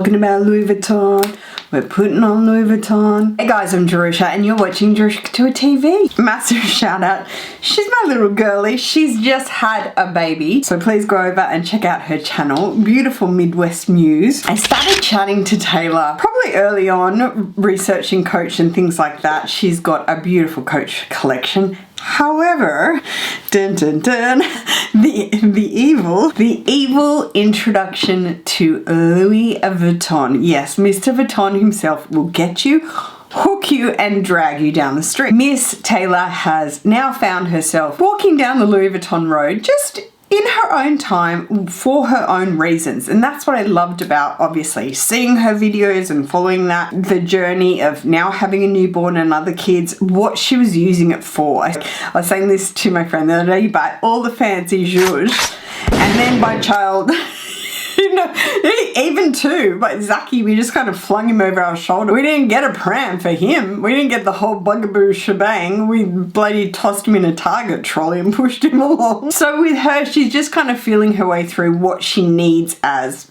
Talking about Louis Vuitton, we're putting on Louis Vuitton. Hey guys, I'm Jerusha and you're watching JerushaCouture.tv. Massive shout out. She's my little girlie. She's just had a baby. So please go over and check out her channel, Beautiful Midwest Muse. I started chatting to Taylor probably early on, researching Coach and things like that. She's got a beautiful Coach collection. However, dun dun dun, the evil introduction to Louis Vuitton. Yes, Mr. Vuitton himself will get you, hook you and drag you down the street. Miss Taylor has now found herself walking down the Louis Vuitton road just in her own time for her own reasons, and that's what I loved about obviously seeing her videos and following that, the journey of now having a newborn and other kids, what she was using it for. I was saying this to my friend the other day: you buy all the fancy jewels and then by child you know, even two, but Zaki, we just kind of flung him over our shoulder. We didn't get a pram for him. We didn't get the whole bugaboo shebang. We bloody tossed him in a Target trolley and pushed him along. So with her, she's just kind of feeling her way through what she needs as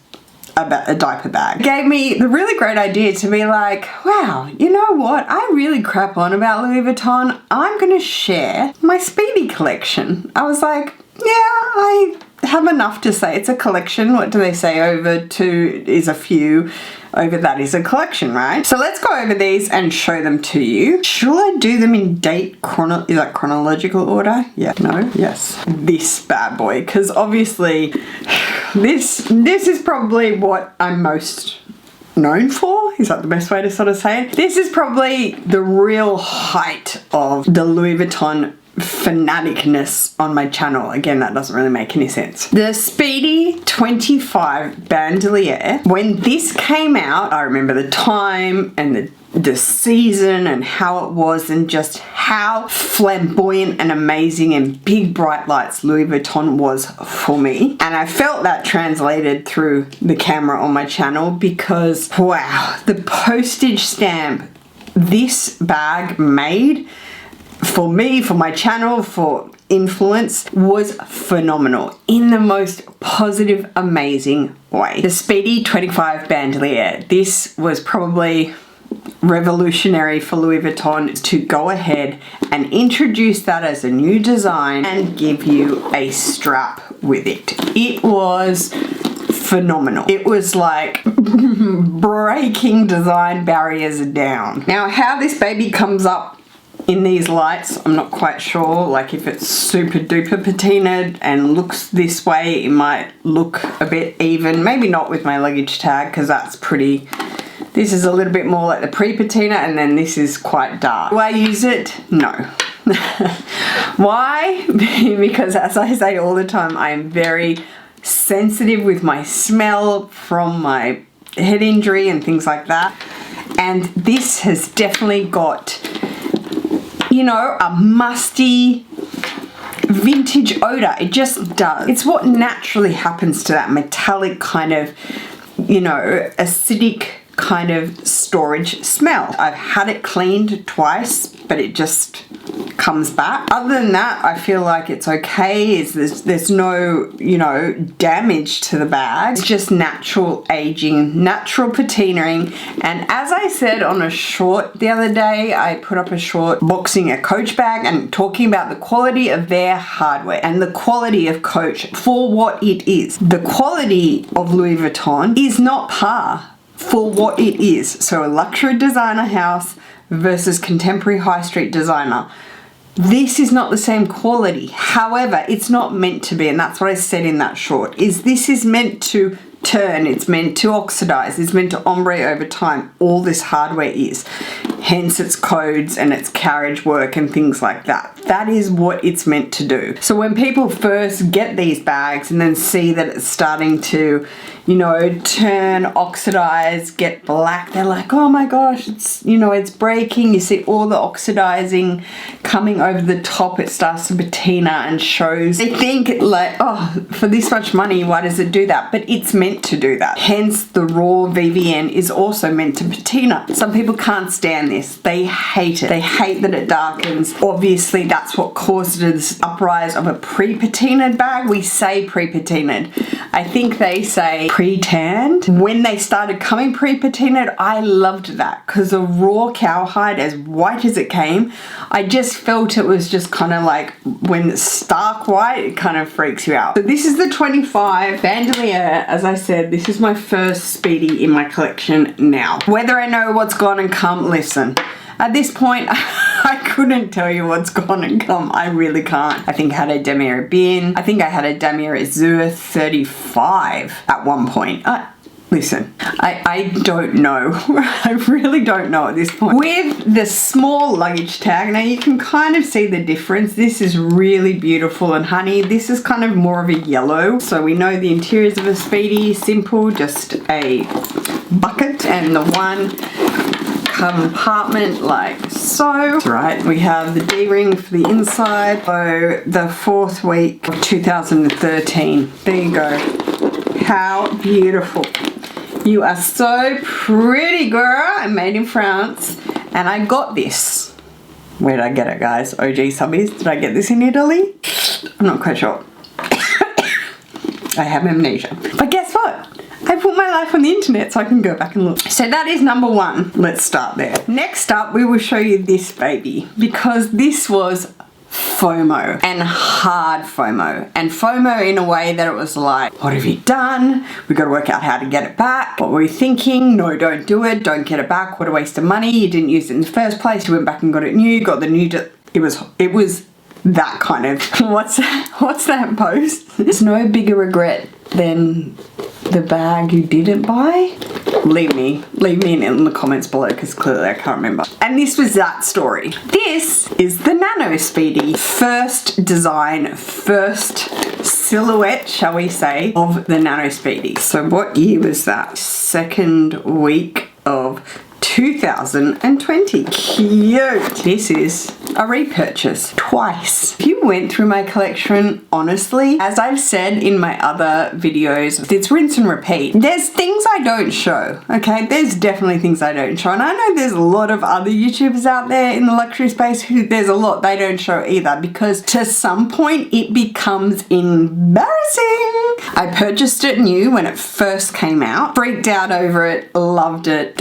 a diaper bag. It gave me the really great idea to be like, wow, you know what? I really crap on about Louis Vuitton. I'm going to share my Speedy collection. I was like, yeah, I have enough to say it's a collection. What do they say? Over two is a few, over that is a collection, right? So let's go over these and show them to you. Should I do them in chronological order? Yeah, no, yes. This bad boy, because obviously this is probably what I'm most known for. Is that the best way to sort of say it? This is probably the real height of the Louis Vuitton fanaticness on my channel. Again, that doesn't really make any sense. The Speedy 25 Bandouliere, when this came out, I remember the time and the season and how it was, and just how flamboyant and amazing and big bright lights Louis Vuitton was for me. And I felt that translated through the camera on my channel, because wow, the postage stamp this bag made for me, for my channel, for influence, was phenomenal in the most positive, amazing way. The Speedy 25 Bandouliere. This was probably revolutionary for Louis Vuitton to go ahead and introduce that as a new design and give you a strap with it. It was phenomenal. It was like breaking design barriers down. Now, how this baby comes up in these lights, I'm not quite sure. Like, if it's super duper patinaed and looks this way, it might look a bit even. Maybe not with my luggage tag, because that's pretty, this is a little bit more like the pre-patina, and then this is quite dark. Do I use it? No. Why? Because as I say all the time, I am very sensitive with my smell from my head injury and things like that. And this has definitely got, you know, a musty vintage odor. It just does. It's what naturally happens to that metallic kind of, you know, acidic kind of storage smell. I've had it cleaned twice, but it just comes back. Other than that, I feel like it's okay. There's no, you know, damage to the bag. It's just natural aging, natural patinaing. And as I said on a short the other day, I put up a short boxing a Coach bag and talking about the quality of their hardware and the quality of Coach for what it is. The quality of Louis Vuitton is not par for what it is. So a luxury designer house versus contemporary high street designer. This is not the same quality. However, it's not meant to be, and that's what I said in that short, is this is meant to turn, it's meant to oxidize, it's meant to ombre over time. All this hardware is. Hence its codes and its carriage work and things like that. That is what it's meant to do. So when people first get these bags and then see that it's starting to, you know, turn, oxidize, get black, they're like, oh my gosh, it's, you know, it's breaking. You see all the oxidizing coming over the top. It starts to patina and shows. They think like, oh, for this much money, why does it do that? But it's meant to do that. Hence the raw VVN is also meant to patina. Some people can't stand stand this. They hate it. They hate that it darkens. Obviously, that's what caused this uprise of a pre-patinaed bag. We say pre-patinaed. I think they say pre-tanned. When they started coming pre-patinaed, I loved that because the raw cowhide, as white as it came, I just felt it was just kind of like when it's stark white, it kind of freaks you out. So this is the 25 Bandouliere. As I said, this is my first Speedy in my collection now. Whether I know what's gone and come, listen. At this point, I couldn't tell you what's gone and come. I really can't. I think I had a Damier bin. I think I had a Damier Azur 35 at one point. Listen, I don't know. I really don't know at this point. With the small luggage tag, now you can kind of see the difference. This is really beautiful and honey. This is kind of more of a yellow. So we know the interiors of a Speedy, simple, just a bucket and the one compartment like so. Right, we have the D-ring for the inside. So the 4th week of 2013. There you go. How beautiful. You are so pretty, girl. I'm made in France. And I got this. Where did I get it, guys? OG subbies. Did I get this in Italy? I'm not quite sure. I have amnesia. But guess what? I put my life on the internet so I can go back and look. So that is number 1. Let's start there. Next up, we will show you this baby because this was FOMO and hard FOMO, and FOMO in a way that it was like, what have you done? We got to work out how to get it back. What were we thinking? No, don't do it. Don't get it back. What a waste of money. You didn't use it in the first place. You went back and got it new. Got the new. It was that kind of what's that post? There's no bigger regret than the bag you didn't buy. Leave me in the comments below because clearly I can't remember. And this was that story. This is the Nano Speedy. First design, first silhouette, shall we say, of the Nano Speedy. So what year was that? 2nd week of 2020. Cute. This is a repurchase twice. If you went through my collection, honestly, as I've said in my other videos, it's rinse and repeat. There's things I don't show, okay? There's definitely things I don't show. And I know there's a lot of other YouTubers out there in the luxury space who there's a lot they don't show either because to some point it becomes embarrassing. I purchased it new when it first came out, freaked out over it, loved it,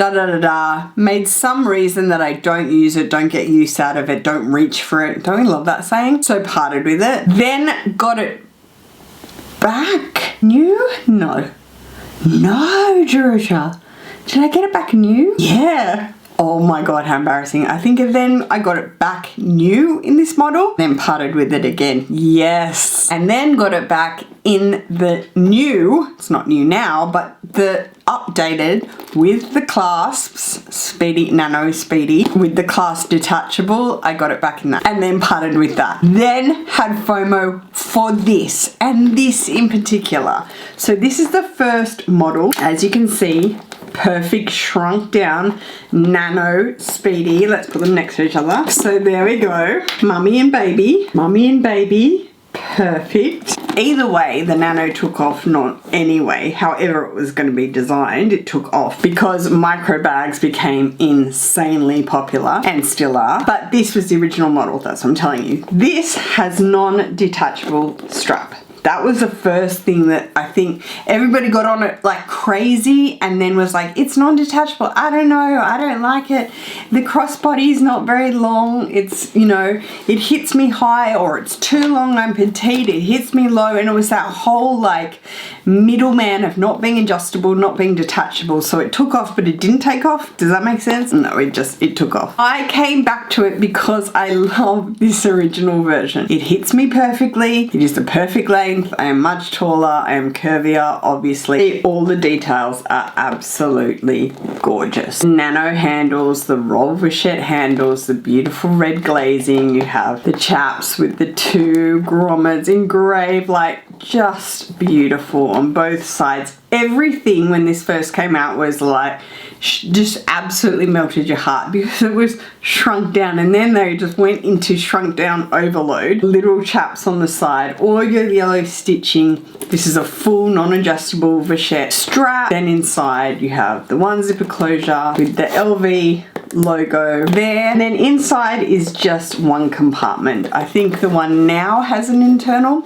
made some reason that I don't use it, don't get use out of it, don't reach for it. Don't we love that saying? So parted with it. Then got it back new? No, Jerusha. Did I get it back new? Yeah. Oh my god, how embarrassing. I think then I got it back new in this model, then parted with it again. Yes. And then got it back in the new, it's not new now, but the updated with the clasps, Speedy, Nano Speedy, with the clasp detachable. I got it back in that and then parted with that. Then had FOMO for this and this in particular. So this is the first model, as you can see. Perfect shrunk down Nano Speedy. Let's put them next to each other. So there we go. Mummy and baby. Mummy and baby. Perfect. Either way, the Nano took off, not anyway. However it was going to be designed, it took off because micro bags became insanely popular and still are. But this was the original model, that's what I'm telling you. This has non-detachable strap. That was the first thing that I think everybody got on it like crazy and then was like, it's non-detachable. I don't know. I don't like it. The crossbody is not very long. It's, you know, it hits me high or it's too long. I'm petite. It hits me low. And it was that whole like middleman of not being adjustable, not being detachable. So it took off, but it didn't take off. Does that make sense? No, it took off. I came back to it because I love this original version. It hits me perfectly. It is the perfect length. I am much taller. I am curvier, obviously. All the details are absolutely gorgeous. Nano handles, the roll vachette handles, the beautiful red glazing. You have the chaps with the 2 grommets engraved, like just beautiful on both sides. Everything when this first came out was like just absolutely melted your heart because it was shrunk down, and then they just went into shrunk down overload. Little chaps on the side, all your yellow stitching. This is a full non-adjustable vachette strap. Then inside you have the 1 zipper closure with the LV logo there. And then inside is just one compartment. I think the one now has an internal.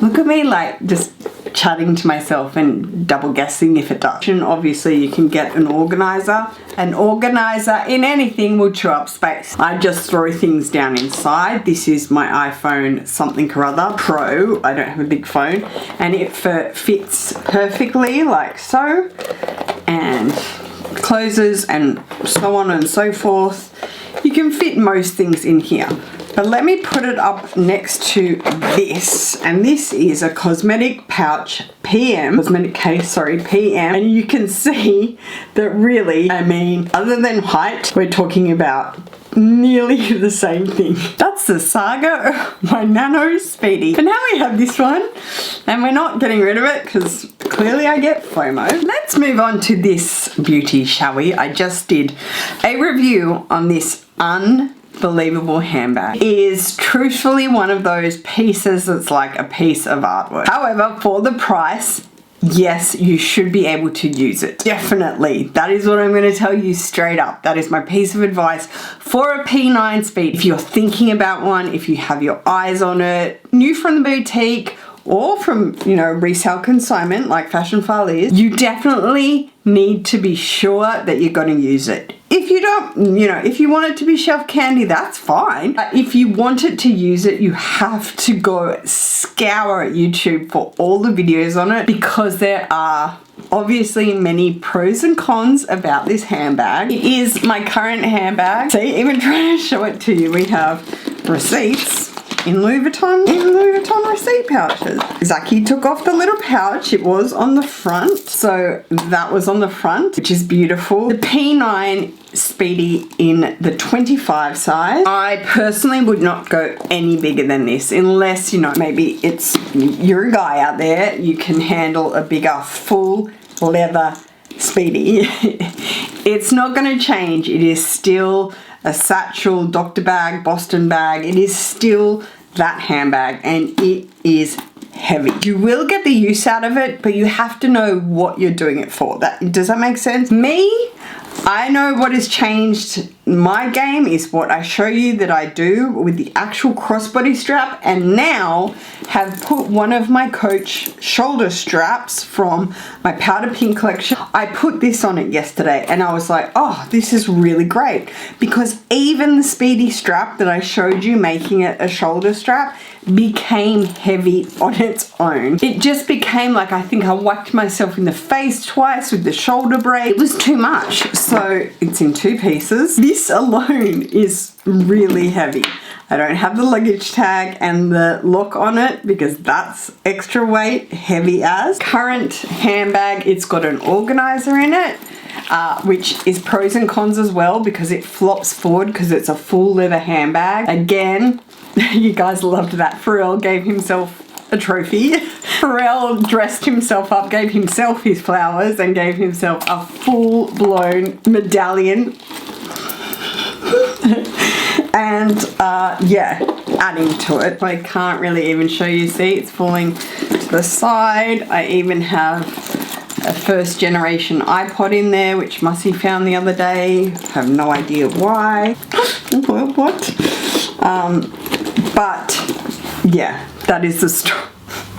Look at me like just chatting to myself and double guessing if it does. And obviously you can get an organizer. An organizer in anything will chew up space. I just throw things down inside. This is my iPhone something or other Pro. I don't have a big phone, and it fits perfectly like so, and closes and so on and so forth. You can fit most things in here. But let me put it up next to this, and this is a cosmetic pouch PM, cosmetic case, sorry, PM, and you can see that really, I mean, other than height, we're talking about nearly the same thing. That's the saga of my Nano Speedy. But now we have this one, and we're not getting rid of it because clearly I get FOMO. Let's move on to this beauty, shall we? I just did a review on this unbelievable handbag. It is truthfully one of those pieces that's like a piece of artwork. However, for the price, yes, you should be able to use it. Definitely. That is what I'm going to tell you straight up. That is my piece of advice for a P9 Speed. If you're thinking about one, if you have your eyes on it, new from the boutique or from, you know, resale consignment like Fashion File is, you definitely need to be sure that you're going to use it. If you don't, you know, if you want it to be shelf candy, that's fine. If you want it to use it, you have to go scour YouTube for all the videos on it, because there are obviously many pros and cons about this handbag. It is my current handbag. See, even trying to show it to you, we have receipts in Louis Vuitton receipt pouches. Zaki took off the little pouch. It was on the front, so that was on the front, which is beautiful. The P9 Speedy in the 25 size. I personally would not go any bigger than this, unless, you know, maybe you're a guy out there, you can handle a bigger full leather Speedy. It's not going to change. It is still a satchel, doctor bag, Boston bag. It is still that handbag, and it is heavy. You will get the use out of it, but you have to know what you're doing it for. Does that make sense? Me, I know what has changed my game is what I show you that I do with the actual crossbody strap, and now have put one of my Coach shoulder straps from my powder pink collection. I put this on it yesterday and I was like, oh, this is really great, because even the Speedy strap that I showed you, making it a shoulder strap, became heavy on its own. It just became like, I think I whacked myself in the face twice with the shoulder braid. It was too much. So it's in two pieces. This alone is really heavy. I don't have the luggage tag and the lock on it because that's extra weight, heavy as. Current handbag, it's got an organizer in it, which is pros and cons as well, because it flops forward because it's a full leather handbag. Again, you guys loved that. Pharrell gave himself a trophy. Pharrell dressed himself up, gave himself his flowers, and gave himself a full-blown medallion. And yeah, adding to it. I can't really even show you. See, it's falling to the side. I even have a first generation iPod in there, which Mussy found the other day. I have no idea why. What? But yeah, that is the story.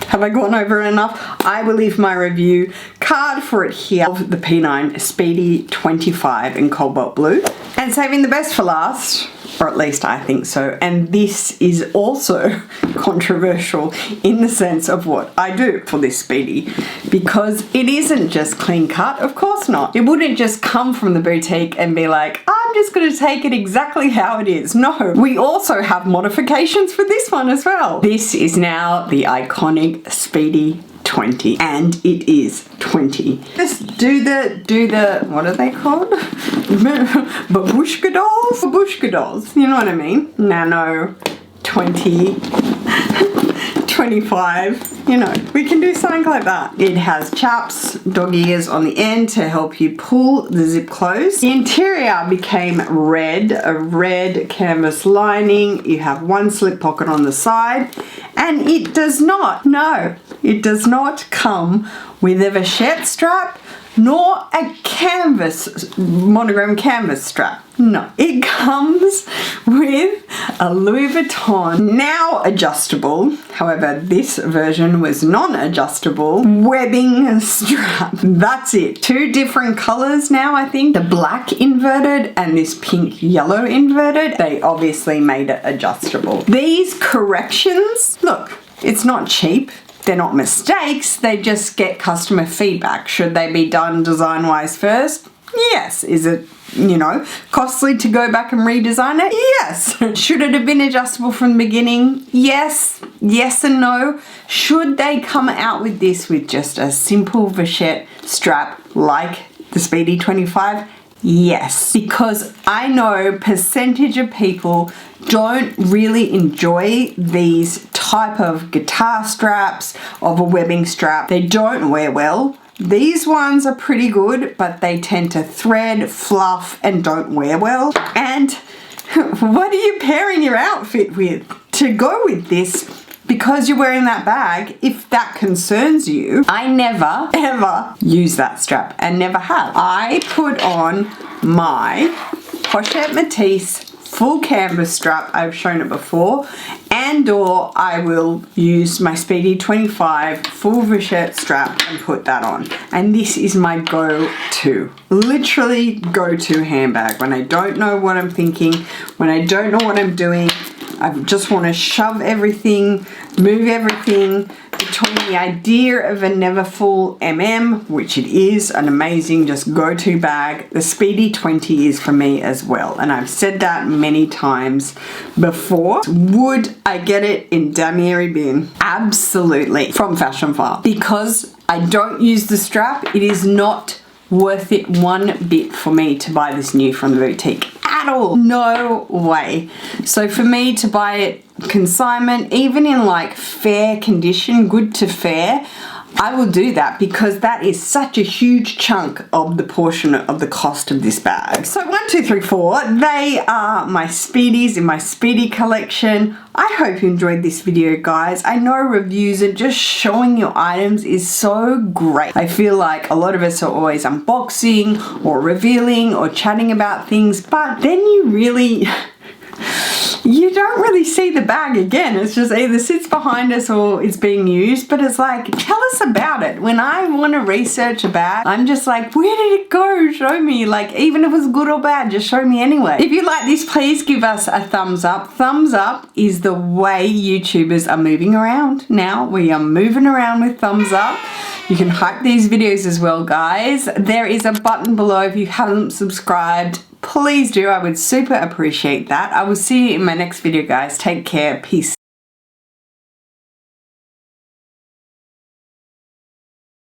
Have I gone over it enough? I will leave my review card for it here of the P9 Speedy 25 in cobalt blue. And saving the best for last, or at least I think so, and this is also controversial in the sense of what I do for this Speedy, because it isn't just clean cut, of course not. It wouldn't just come from the boutique and be like, I'm just going to take it exactly how it is. No, we also have modifications for this one as well. This is now the iconic Speedy 20, and it is 20. Just do the what are they called? Babushka dolls? Babushka dolls, you know what I mean? Nano 20, 25, you know, we can do something like that. It has chaps, dog ears on the end to help you pull the zip closed. The interior became red, a red canvas lining. You have one slip pocket on the side, and it does not, no, it does not come with a vachette strap, nor a canvas, monogram canvas strap. No, it comes with a Louis Vuitton, now adjustable, however this version was non-adjustable, webbing strap. That's it. Two different colors now, I think. The black inverted and this pink yellow inverted. They obviously made it adjustable. These corrections, look, it's not cheap. They're not mistakes, they just get customer feedback. Should they be done design-wise first? Yes. Is it, you know, costly to go back and redesign it? Yes. Should it have been adjustable from the beginning? Yes. Yes and no. Should they come out with this with just a simple vachette strap like the Speedy 25? Yes, because I know percentage of people don't really enjoy these type of guitar straps, of a webbing strap. They don't wear well. These ones are pretty good, but they tend to thread, fluff, and don't wear well. And what are you pairing your outfit with? To go with this, because you're wearing that bag, if that concerns you, I never, ever use that strap and never have. I put on my Pochette Matisse full canvas strap, I've shown it before, and or I will use my Speedy 25 full vachette strap and put that on. And this is my go-to, literally go-to handbag. When I don't know what I'm thinking, when I don't know what I'm doing, I just want to shove everything, move everything. Between the idea of a never full which it is an amazing just go-to bag, the Speedy 20 is for me as well. And I've said that many times before. Would I get it in Bandouliere bin? Absolutely. From Fashion File. Because I don't use the strap, it is not worth it one bit for me to buy this new from the boutique at all. No way. So for me to buy it consignment, even in like fair condition, good to fair, I will do that because that is such a huge chunk of the portion of the cost of this bag. So 1, 2, 3, 4, they are my Speedies in my Speedy collection. I hope you enjoyed this video, guys. I know reviews and just showing your items is so great. I feel like a lot of us are always unboxing or revealing or chatting about things, but then you don't really see the bag again. It's just either sits behind us or it's being used, but it's like, tell us about it. When I want to research a bag, I'm just like, where did it go? Show me. Like, even if it's good or bad, just show me anyway. If you like this, please give us a thumbs up. Thumbs up is the way YouTubers are moving around now. We are moving around with thumbs up. You can hype these videos as well, guys. There is a button below if you haven't subscribed. Please do. I would super appreciate that. I will see you in my next video, guys. Take care. Peace.